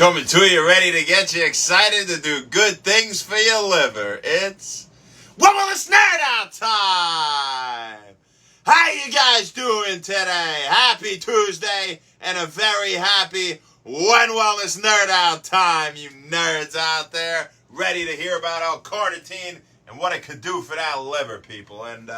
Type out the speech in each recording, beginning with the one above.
Coming to you, ready to get you excited to do good things for your liver. It's Wellness Nerd Out time! How you guys doing today? Happy Tuesday and a very happy Wellness Nerd Out time, you nerds out there. Ready to hear about carnitine and what it could do for that liver, people. And,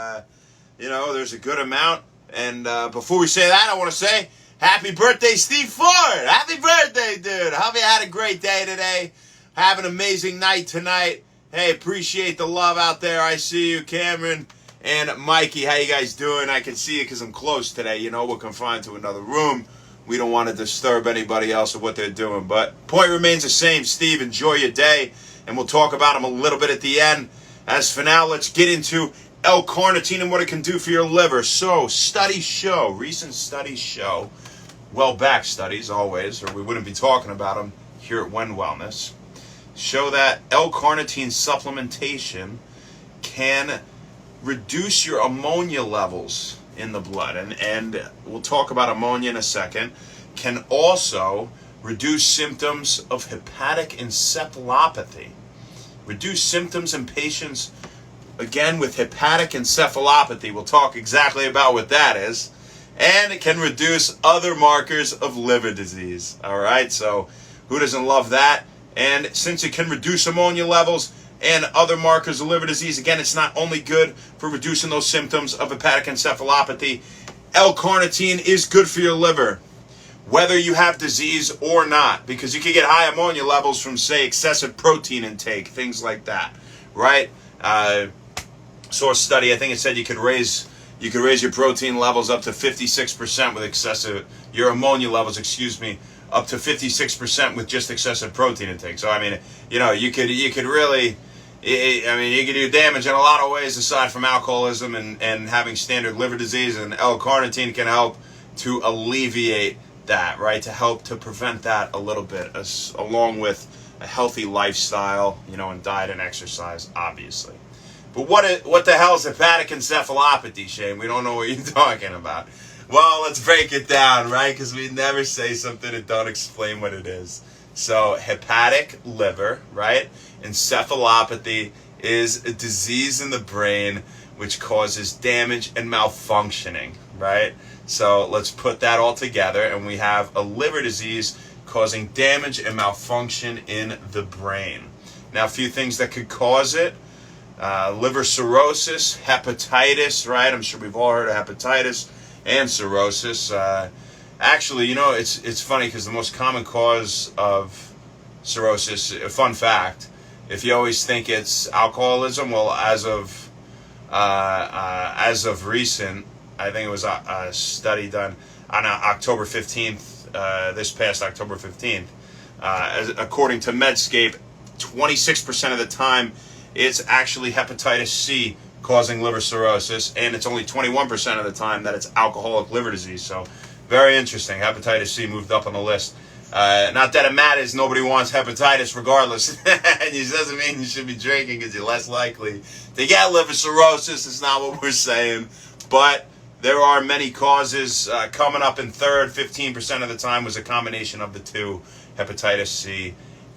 there's a good amount. And before we say that, I want to say happy birthday, Steve Ford. Happy birthday, dude. I hope you had a great day today. Have an amazing night tonight. Hey, appreciate the love out there. I see you, Cameron and Mikey. How you guys doing? I can see you because I'm close today. You know, we're confined to another room. We don't want to disturb anybody else of what they're doing. But point remains the same. Steve, enjoy your day. And we'll talk about them a little bit at the end. As for now, let's get into L-carnitine and what it can do for your liver. So, recent studies show, well-backed studies always, or we wouldn't be talking about them here at When Wellness, show that L-carnitine supplementation can reduce your ammonia levels in the blood. And we'll talk about ammonia in a second. Can also reduce symptoms of hepatic encephalopathy. Reduce symptoms in patients, again, with hepatic encephalopathy. We'll talk exactly about what that is. And it can reduce other markers of liver disease. All right, so who doesn't love that? And since it can reduce ammonia levels and other markers of liver disease, again, it's not only good for reducing those symptoms of hepatic encephalopathy. L-carnitine is good for your liver, whether you have disease or not, because you can get high ammonia levels from, say, excessive protein intake, things like that, right? Saw a study, I think it said you could raise your protein levels up to 56% with your ammonia levels, up to 56% with just excessive protein intake. So, I mean, you could really, you could do damage in a lot of ways aside from alcoholism and having standard liver disease, and L-carnitine can help to alleviate that, right? To help to prevent that a little bit, along with a healthy lifestyle, and diet and exercise, obviously. But what the hell is hepatic encephalopathy, Shane? We don't know what you're talking about. Well, let's break it down, right? Because we never say something and don't explain what it is. So hepatic liver, right? Encephalopathy is a disease in the brain which causes damage and malfunctioning, right? So let's put that all together, and we have a liver disease causing damage and malfunction in the brain. Now, a few things that could cause it. Liver cirrhosis, hepatitis, right? I'm sure we've all heard of hepatitis and cirrhosis. Actually, it's funny because the most common cause of cirrhosis, a fun fact, if you always think it's alcoholism, well, as of recent, I think it was a study done on October 15th, this past October 15th, according to Medscape, 26% of the time, it's actually hepatitis C causing liver cirrhosis, and it's only 21% of the time that it's alcoholic liver disease. So, very interesting. Hepatitis C moved up on the list. Not that it matters. Nobody wants hepatitis regardless. It doesn't mean you should be drinking because you're less likely to get liver cirrhosis. It's not what we're saying. But there are many causes. Coming up in third, 15% of the time was a combination of the two, hepatitis C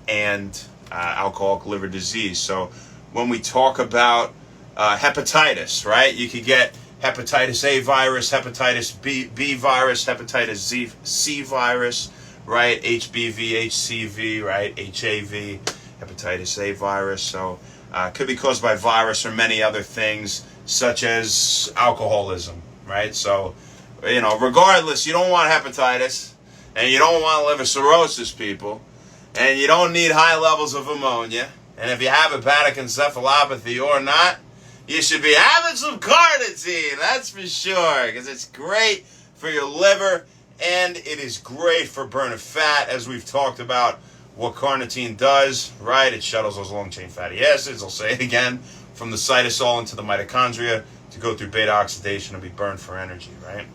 and alcoholic liver disease. So, when we talk about hepatitis, right? You could get hepatitis A virus, hepatitis B virus, hepatitis C virus, right? HBV, HCV, right? HAV, hepatitis A virus. So it could be caused by virus or many other things, such as alcoholism, right? So, regardless, you don't want hepatitis, and you don't want liver cirrhosis, people, and you don't need high levels of ammonia. And if you have hepatic encephalopathy or not, you should be having some carnitine, that's for sure, because it's great for your liver, and it is great for burning fat, as we've talked about what carnitine does, right? It shuttles those long-chain fatty acids, I'll say it again, from the cytosol into the mitochondria to go through beta oxidation and be burned for energy, right?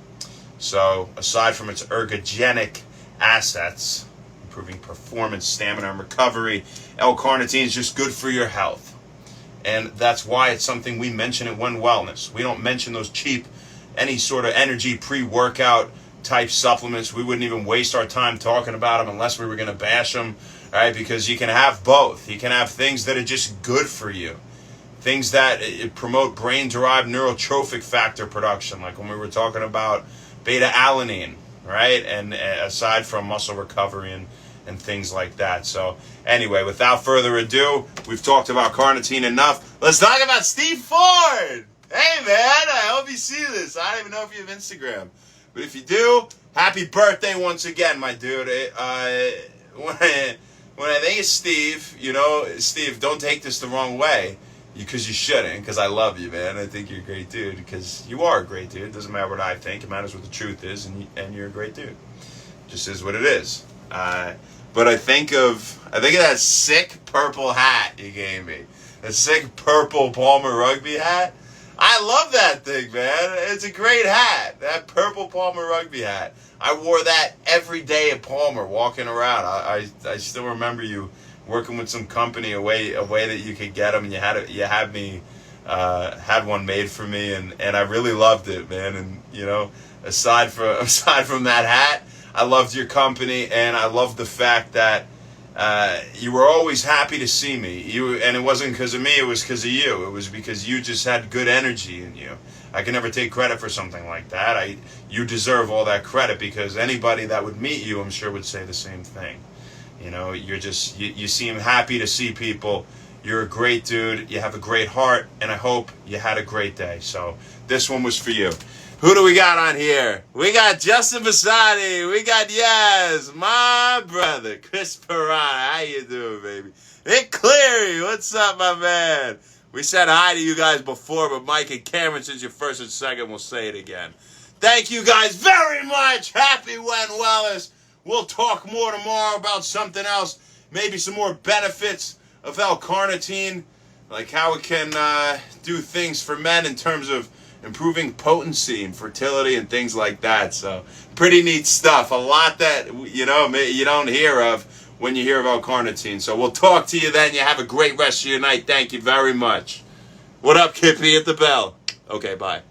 So, aside from its ergogenic assets, improving performance, stamina, and recovery, L-carnitine is just good for your health. And that's why it's something we mention at When Wellness. We don't mention those cheap, any sort of energy pre-workout type supplements. We wouldn't even waste our time talking about them unless we were going to bash them, right? Because you can have both. You can have things that are just good for you, things that promote brain-derived neurotrophic factor production, like when we were talking about beta-alanine, right? And aside from muscle recovery and things like that. So anyway, without further ado, we've talked about carnitine enough. Let's talk about Steve Ford. Hey, man, I hope you see this. I don't even know if you have Instagram. But if you do, happy birthday once again, my dude. When I think of Steve, Steve, don't take this the wrong way, because you shouldn't, because I love you, man. I think you're a great dude, because you are a great dude. It doesn't matter what I think. It matters what the truth is, and you're a great dude. It just is what it is. But I think of that sick purple hat you gave me. The sick purple Palmer rugby hat. I love that thing, man. It's a great hat. That purple Palmer rugby hat. I wore that every day at Palmer, walking around. I still remember you working with some company, a way that you could get them, and you had one made for me, and I really loved it, man. And aside from that hat, I loved your company, and I loved the fact that you were always happy to see me. And it wasn't because of me, it was because of you. It was because you just had good energy in you. I can never take credit for something like that. You deserve all that credit, because anybody that would meet you, I'm sure, would say the same thing. You seem happy to see people. You're a great dude. You have a great heart, and I hope you had a great day. So this one was for you. Who do we got on here? We got Justin Basadi. We got Yaz, my brother, Chris Perrine. How you doing, baby? Nick Cleary, what's up, my man? We said hi to you guys before, but Mike and Cameron, since you're first and second, we'll say it again. Thank you guys very much. Happy Wen Wellness. We'll talk more tomorrow about something else, maybe some more benefits of L-carnitine, like how it can do things for men in terms of improving potency and fertility and things like that. So pretty neat stuff. A lot that you don't hear of when you hear about carnitine. So we'll talk to you then. You have a great rest of your night. Thank you very much. What up, Kippy at the bell? Okay, bye.